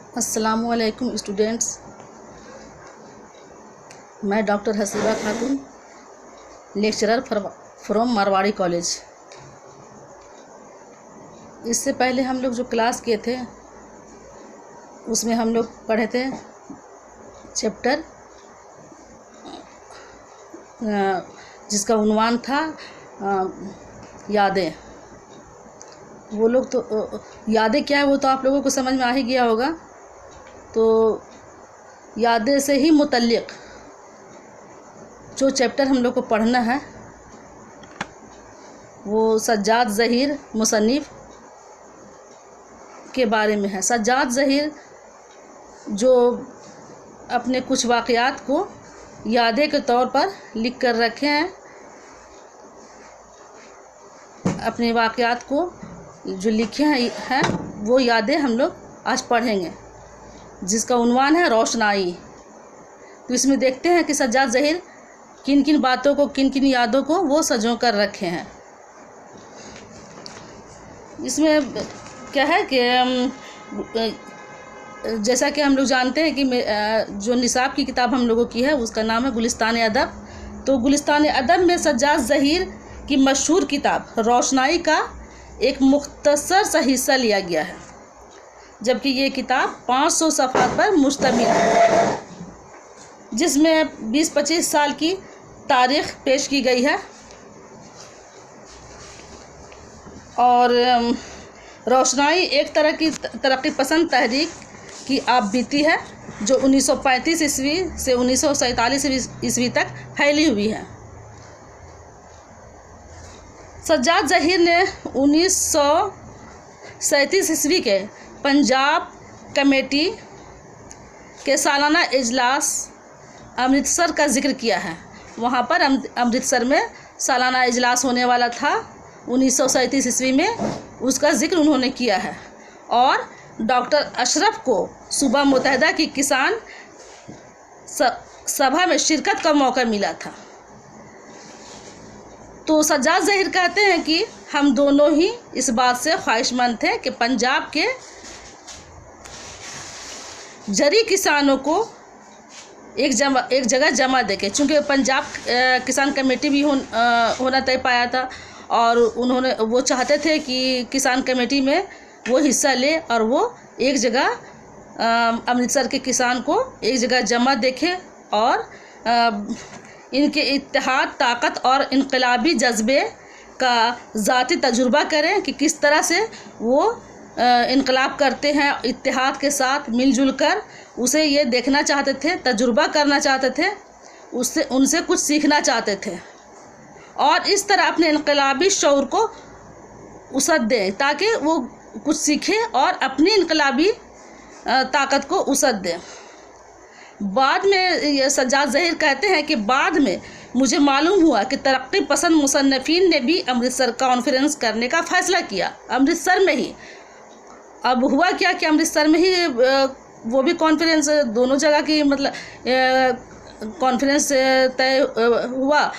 अस्सलामुअलैकुम स्टूडेंट्स, मैं doctor Haseeba Khatoon, lecturer from Marwari college. इससे पहले हम लोग जो क्लास किए थे उसमें हम लोग पढ़े थे चैप्टर जिसका उन्वान था यादें। वो लोग तो यादें क्या है वो तो आप लोगों को समझ में आ ही गया होगा। तो यादें से ही मुतल्लिक़ जो चैप्टर हम लोग को पढ़ना है वो सज्जाद ज़हीर मुसन्निफ़ के बारे में है। सज्जाद ज़हीर जो अपने कुछ वाक़यात को यादें के तौर पर लिख कर रखे हैं। अपने वाक़यात को जो लिखे हैं वो यादें हम लोग आज पढ़ेंगे, जिसका उन्वान है रोशनाई। तो इसमें देखते हैं कि सज्जाद ज़हीर किन किन बातों को, किन किन यादों को वो सजो कर रखे हैं। इसमें क्या है कि जैसा कि हम लोग जानते हैं कि जो निसाब की किताब हम लोगों की है उसका नाम है गुलिस्तान अदब। तो गुलिस्तान अदब में सज्जाद ज़हीर की मशहूर किताब रोशनाई का एक मुख्तसर सा हिस्सा लिया गया है, जबकि ये किताब 500 सफ़हात पर मुश्तमिल है, जिसमें 20-25 साल की तारीख़ पेश की गई है। और रोशनाई एक तरह की तरक्की पसंद तहरीक की आप बीती है जो 1935 ईस्वी से 1947 ईस्वी तक फैली हुई है। सज्जाद ज़हीर ने 1937 ईस्वी के पंजाब कमेटी के सालाना इजलास अमृतसर का ज़िक्र किया है। वहाँ पर अमृतसर में सालाना इजलास होने वाला था 1937 ईस्वी में, उसका ज़िक्र उन्होंने किया है। और डॉक्टर अशरफ को सूबा मुत्तहिदा की किसान सभा में शिरकत का मौका मिला था। तो सज्जाद ज़हीर कहते हैं कि हम दोनों ही इस बात से ख्वाहिशमंद थे कि पंजाब के जरी किसानों को एक जगह जमा देके, चूँकि पंजाब किसान कमेटी भी होना तय पाया था और उन्होंने वो चाहते थे कि किसान कमेटी में वो हिस्सा ले और वो एक जगह अमृतसर के किसान को एक जगह जमा देखे और इनके इत्तेहाद, ताकत और इनकलाबी जज्बे का ज़ाती तजुर्बा करें कि किस तरह से वो इनकलाब करते हैं इत्तेहाद के साथ मिलजुल कर। उसे ये देखना चाहते थे, तजुर्बा करना चाहते थे, उससे उनसे कुछ सीखना चाहते थे और इस तरह अपने इनकलाबी शऊर को उसद दें ताकि वो कुछ सीखे और अपनी इनकलाबी ताकत को उसद दें। बाद में ये सज्जाद ज़हीर कहते हैं कि बाद में मुझे मालूम हुआ कि तरक्की पसंद मुसन्निफ़ीन ने भी अमृतसर कॉन्फ्रेंस करने का फ़ैसला किया, अमृतसर में ही। अब हुआ क्या कि अमृतसर में ही वो भी कॉन्फ्रेंस, दोनों जगह की मतलब कॉन्फ्रेंस तय हुआ,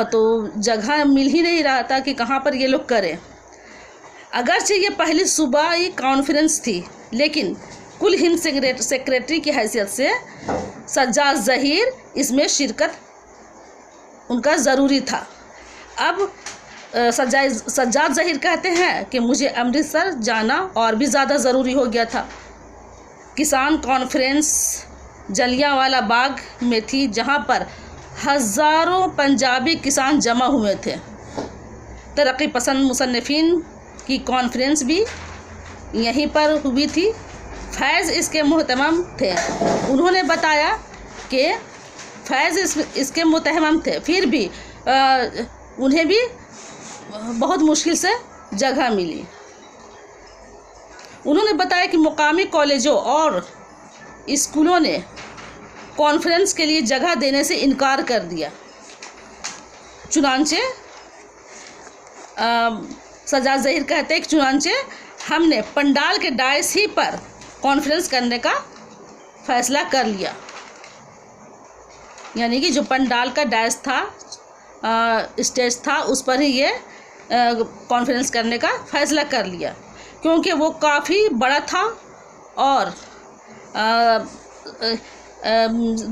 तो जगह मिल ही नहीं रहा था कि कहाँ पर ये लोग करें। अगरचे ये पहली सूबाई कॉन्फ्रेंस थी, लेकिन कुल हिंद सेक्रेटरी की हैसियत से सज्जाद ज़हीर इसमें शिरकत उनका ज़रूरी था। अब सज्जाद ज़हीर कहते हैं कि मुझे अमृतसर जाना और भी ज़्यादा ज़रूरी हो गया था। किसान कॉन्फ्रेंस जलियांवाला बाग में थी, जहाँ पर हज़ारों पंजाबी किसान जमा हुए थे। तरक्की पसंद मुसन्निफ़ीन की कॉन्फ्रेंस भी यहीं पर हुई थी। फैज़ इसके मुहतमम थे। उन्होंने बताया कि फैज़ इसके मुतहमम थे, फिर भी उन्हें भी बहुत मुश्किल से जगह मिली। उन्होंने बताया कि मुकामी कॉलेजों और स्कूलों ने कॉन्फ्रेंस के लिए जगह देने से इनकार कर दिया। चुनांचे सज्जाद ज़हीर कहते हैं कि चुनांचे हमने पंडाल के डायस ही पर कॉन्फ्रेंस करने का फ़ैसला कर लिया। यानी कि जो पंडाल का डायस था, स्टेज था, उस पर ही ये कॉन्फ्रेंस करने का फ़ैसला कर लिया, क्योंकि वो काफ़ी बड़ा था और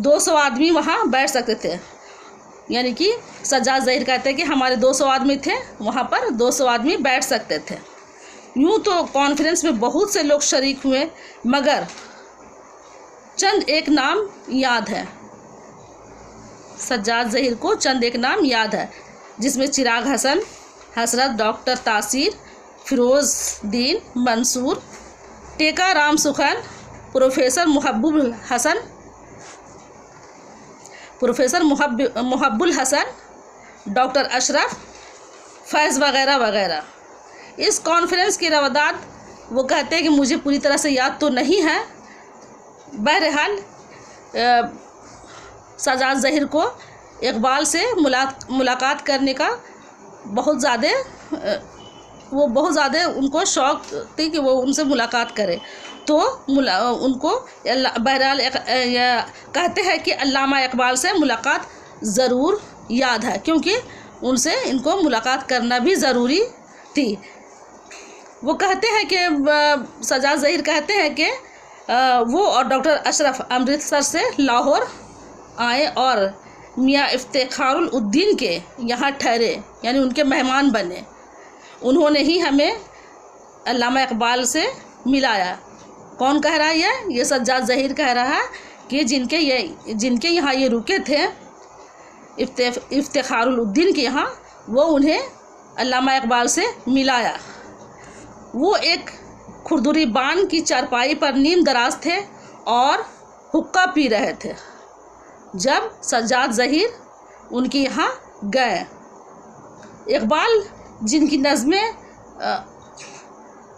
200 आदमी वहाँ बैठ सकते थे। यानी कि सज्जाद ज़हीर कहते हैं कि हमारे 200 आदमी थे, वहाँ पर 200 आदमी बैठ सकते थे। यूँ तो कॉन्फ्रेंस में बहुत से लोग शरीक हुए, मगर चंद एक नाम याद है। सज्जाद ज़हीर को चंद एक नाम याद है, जिसमें चिराग हसन, हसरत डॉक्टर तासीर, फिरोज़दीन मंसूर, टेका राम सुखन, प्रोफेसर मुहब्बुल हसन, डॉक्टर अशरफ फैज़ वग़ैरह वग़ैरह। इस कॉन्फ्रेंस की रवादात वो कहते हैं कि मुझे पूरी तरह से याद तो नहीं है। बहरहाल सज्जाद ज़हीर को इकबाल से मुलाकात करने का बहुत ज़्यादा उनको शौक़ थी कि वो उनसे मुलाकात करें। तो उनको बहरहाल कहते हैं कि अल्लामा इकबाल से मुलाकात ज़रूर याद है, क्योंकि उनसे इनको मुलाकात करना भी ज़रूरी थी। वो कहते हैं कि सज्जाद ज़हीर कहते हैं कि वो और डॉक्टर अशरफ अमृतसर से लाहौर आए और मियाँ इफ्तिखारुल उद्दीन के यहाँ ठहरे, यानी उनके मेहमान बने। उन्होंने ही हमें अल्लामा इकबाल से मिलाया। कौन कह रहा है? ये सज्जाद ज़हीर कह रहा है कि जिनके यहाँ ये रुके थे इफ्तिखारुल उद्दीन के यहाँ, वो उन्हें अल्लामा इकबाल से मिलाया। वो एक खुरदुरी बान की चारपाई पर नीम दराज थे और हुक्का पी रहे थे जब सज्जाद ज़हीर उनके यहाँ गए। इकबाल जिनकी नज़में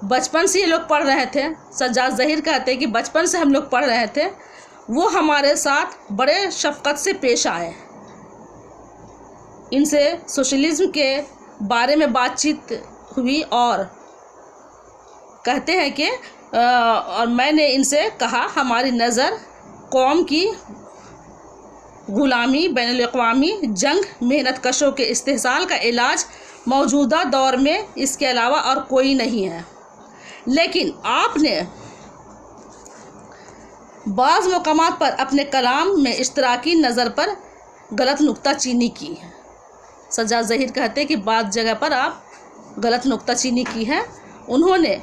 बचपन से ये लोग पढ़ रहे थे, सज्जाद ज़हीर कहते हैं कि बचपन से हम लोग पढ़ रहे थे, वो हमारे साथ बड़े शफ़क़त से पेश आए। इनसे सोशलिज़्म के बारे में बातचीत हुई और कहते हैं कि और मैंने इनसे कहा, हमारी नज़र कौम की ग़ुलामी, बैनुल-अक़वामी जंग, मेहनत कशों के इस्तेहसाल का इलाज मौजूदा दौर में इसके अलावा और कोई नहीं है। लेकिन आपने बाज़ मकामात पर अपने कलाम में इश्तराकी नज़र पर गलत नुक्ताचीनी की है। सज्जाद ज़हीर कहते हैं कि बाज़ जगह पर आप गलत नुक्ताचीनी की है। उन्होंने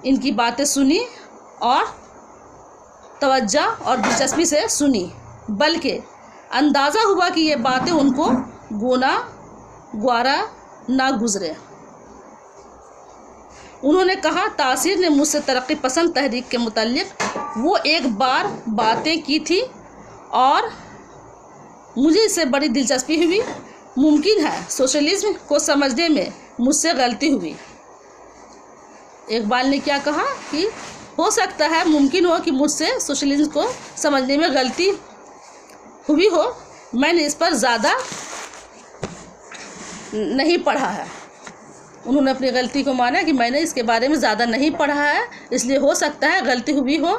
इनकी बातें सुनी और तवज्जो और दिलचस्पी से सुनी, बल्कि अंदाज़ा हुआ कि ये बातें उनको ग्वारा ना गुज़रे। उन्होंने कहा, तासीर ने मुझसे तरक्की पसंद तहरीक के मुतल्लिक़ वो एक बार बातें की थी और मुझे इससे बड़ी दिलचस्पी हुई। मुमकिन है सोशलिज़्म को समझने में मुझसे गलती हुई। इकबाल ने क्या कहा कि हो सकता है, मुमकिन हो कि मुझसे सोशलिज़्म को समझने में गलती हुई हो। मैंने इस पर ज़्यादा नहीं पढ़ा है। उन्होंने अपनी गलती को माना कि मैंने इसके बारे में ज़्यादा नहीं पढ़ा है, इसलिए हो सकता है गलती हुई हो।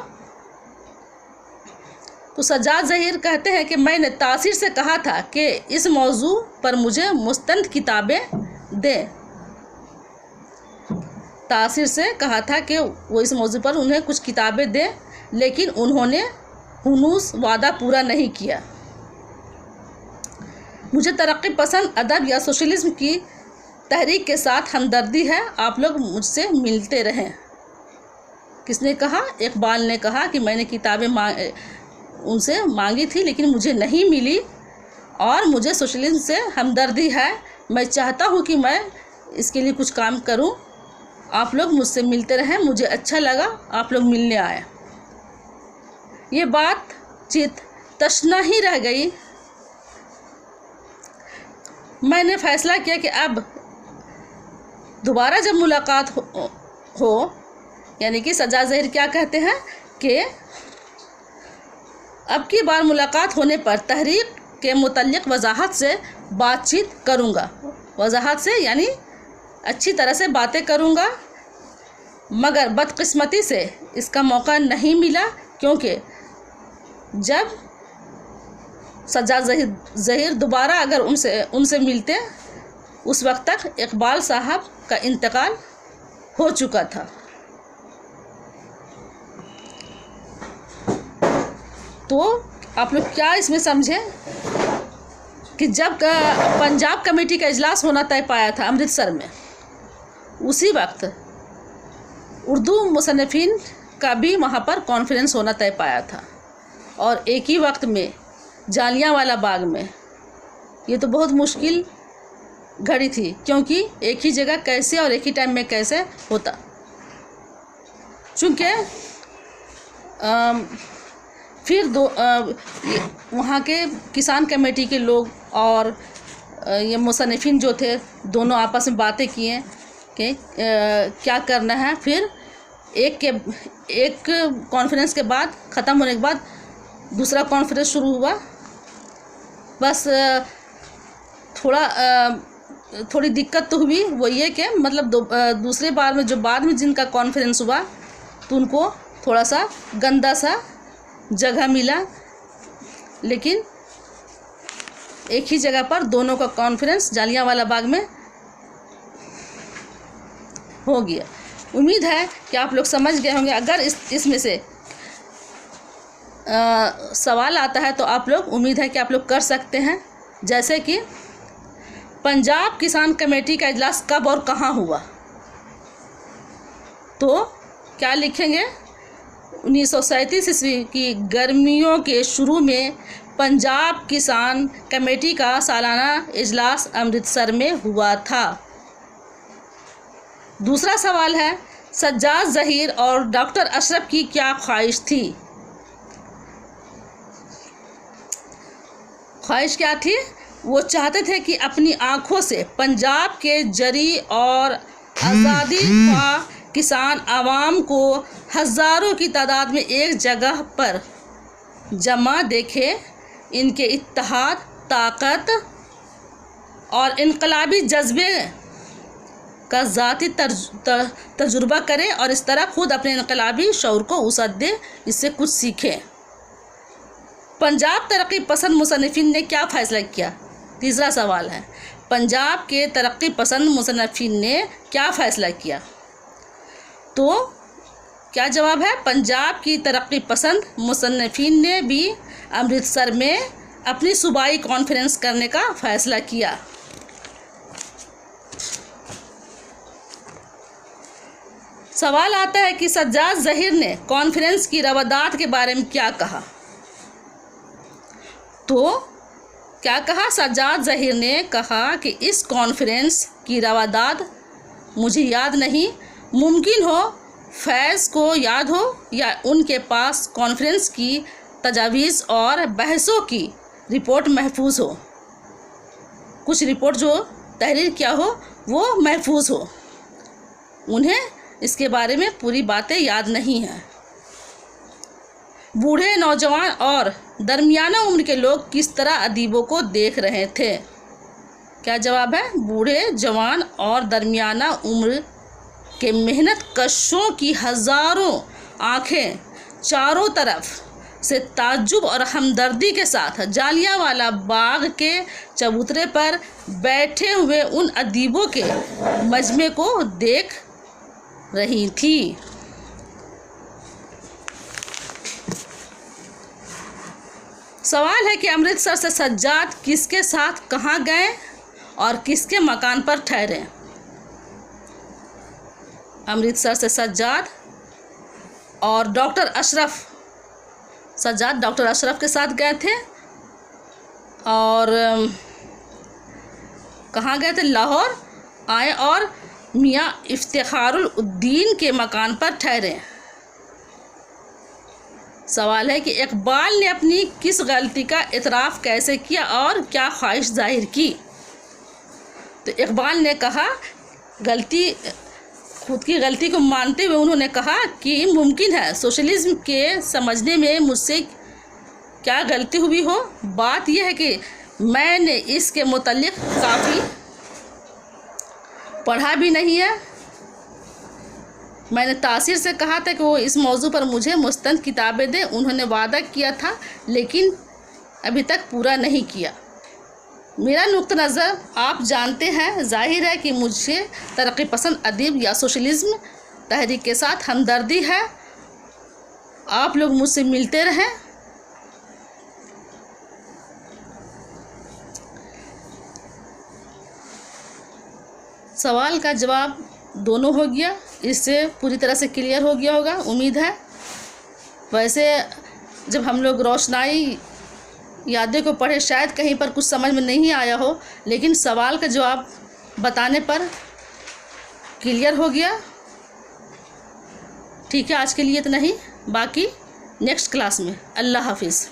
तो सज्जाद ज़हीर कहते हैं कि मैंने तासीर से कहा था कि इस मौजू पर मुझे मुस्तंद किताबें दें। तासीर से कहा था कि वो इस मौजू पर उन्हें कुछ किताबें दें, लेकिन उन्होंने हुनूस वादा पूरा नहीं किया। मुझे तरक्की पसंद अदब या सोशलिज़्म की तहरीक के साथ हमदर्दी है, आप लोग मुझसे मिलते रहें। किसने कहा? इकबाल ने कहा कि मैंने किताबें उनसे मांगी थी, लेकिन मुझे नहीं मिली और मुझे सोशलिज़्म से हमदर्दी है। मैं चाहता हूँ कि मैं इसके लिए कुछ काम करूँ। आप लोग मुझसे मिलते रहें, मुझे अच्छा लगा आप लोग मिलने आए। ये बातचीत तशना ही रह गई। मैंने फ़ैसला किया कि अब दोबारा जब मुलाकात हो यानी कि सज्जाद ज़हीर क्या कहते हैं कि अब की बार मुलाकात होने पर तहरीक के मुतल्लिक़ वजाहत से बातचीत करूँगा। वजाहत से यानी अच्छी तरह से बातें करूँगा, मगर बदकिस्मती से इसका मौका नहीं मिला, क्योंकि जब सज्जाद ज़हीर दोबारा अगर उनसे मिलते, उस वक्त तक इकबाल साहब का इंतकाल हो चुका था। तो आप लोग क्या इसमें समझें कि जब पंजाब कमेटी का इजलास होना तय पाया था अमृतसर में, उसी वक्त उर्दू मुसन्निफीन का भी वहाँ पर कॉन्फ्रेंस होना तय पाया था, और एक ही वक्त में जालियांवाला बाग में। ये तो बहुत मुश्किल घड़ी थी, क्योंकि एक ही जगह कैसे और एक ही टाइम में कैसे होता। चूँकि फिर वहाँ के किसान कमेटी के लोग और ये मुसन्निफीन जो थे, दोनों आपस में बातें किए कि क्या करना है। फिर एक कॉन्फ्रेंस के बाद ख़त्म होने के बाद दूसरा कॉन्फ्रेंस शुरू हुआ। बस थोड़ी दिक्कत तो हुई, वो ये कि मतलब दूसरे बार में जो बाद में जिनका कॉन्फ्रेंस हुआ तो उनको थोड़ा सा गंदा सा जगह मिला, लेकिन एक ही जगह पर दोनों का कॉन्फ्रेंस जालियांवाला बाग में हो गया। उम्मीद है कि आप लोग समझ गए होंगे। अगर इसमें से सवाल आता है तो आप लोग, उम्मीद है कि आप लोग कर सकते हैं। जैसे कि पंजाब किसान कमेटी का इजलास कब और कहाँ हुआ, तो क्या लिखेंगे? 1937 ईस्वी की गर्मियों के शुरू में पंजाब किसान कमेटी का सालाना इजलास अमृतसर में हुआ था। दूसरा सवाल है, सज्जाद ज़हीर और डॉक्टर अशरफ की क्या ख्वाहिश थी? ख्वाहिश क्या थी? वो चाहते थे कि अपनी आँखों से पंजाब के जरी और आज़ादी ख्वाह किसान आवाम को हज़ारों की तादाद में एक जगह पर जमा देखे, इनके इत्तेहाद, ताकत और इनकलाबी जज्बे का ज़ाती तजुर्बा करें और इस तरह खुद अपने इनकलाबी शऊर को वुसअत दे, इससे कुछ सीखें। पंजाब तरक्की पसंद मुसन्निफीन ने क्या फ़ैसला किया? तीसरा सवाल है, पंजाब के तरक्की पसंद मुसन्निफीन ने क्या फ़ैसला किया? तो क्या जवाब है? पंजाब की तरक्की पसंद मुसन्निफीन ने भी अमृतसर में अपनी सूबाई कॉन्फ्रेंस करने का फ़ैसला किया। सवाल आता है कि सज्जाद ज़हीर ने कॉन्फ्रेंस की रवादात के बारे में क्या कहा? तो क्या कहा? सज्जाद ज़हीर ने कहा कि इस कॉन्फ्रेंस की रवादात मुझे याद नहीं, मुमकिन हो फैज़ को याद हो या उनके पास कॉन्फ्रेंस की तजावीज़ और बहसों की रिपोर्ट महफूज हो। कुछ रिपोर्ट जो तहरीर किया हो वो महफूज हो, उन्हें इसके बारे में पूरी बातें याद नहीं हैं। बूढ़े, नौजवान और दरमियाना उम्र के लोग किस तरह अदीबों को देख रहे थे? क्या जवाब है? बूढ़े, जवान और दरमियाना उम्र के मेहनत कशों की हज़ारों आँखें चारों तरफ से ताज्जुब और हमदर्दी के साथ जालियांवाला बाग के चबूतरे पर बैठे हुए उन अदीबों के मजमे को देख रही थी। सवाल है कि अमृतसर से सज्जाद किसके साथ कहाँ गए और किसके मकान पर ठहरे? अमृतसर से सज्जाद और डॉक्टर अशरफ, सज्जाद डॉक्टर अशरफ के साथ गए थे। और कहाँ गए थे? लाहौर आए और मियाँ इफ्तिखारुल उद्दीन के मकान पर ठहरे। सवाल है कि इकबाल ने अपनी किस गलती का इतराफ़ कैसे किया और क्या ख्वाहिश जाहिर की? तो इकबाल ने कहा, खुद की गलती को मानते हुए उन्होंने कहा कि मुमकिन है सोशलिज्म के समझने में मुझसे क्या गलती हुई हो। बात यह है कि मैंने इसके मुतल्लिक़ काफ़ी पढ़ा भी नहीं है। मैंने तासीर से कहा था कि वो इस मौजू पर मुझे मुस्तंद किताबें दें। उन्होंने वादा किया था लेकिन अभी तक पूरा नहीं किया। मेरा नुक्ता नज़र आप जानते हैं। जाहिर है कि मुझे तरक्की पसंद अदीब या सोशलिज्म तहरीक के साथ हमदर्दी है। आप लोग मुझसे मिलते रहें सवाल का जवाब दोनों हो गया, इससे पूरी तरह से क्लियर हो गया होगा उम्मीद है। वैसे जब हम लोग रोशनाई यादें को पढ़े शायद कहीं पर कुछ समझ में नहीं आया हो, लेकिन सवाल का जवाब बताने पर क्लियर हो गया। ठीक है, आज के लिए इतना ही, बाकी नेक्स्ट क्लास में। अल्लाह हाफिज़।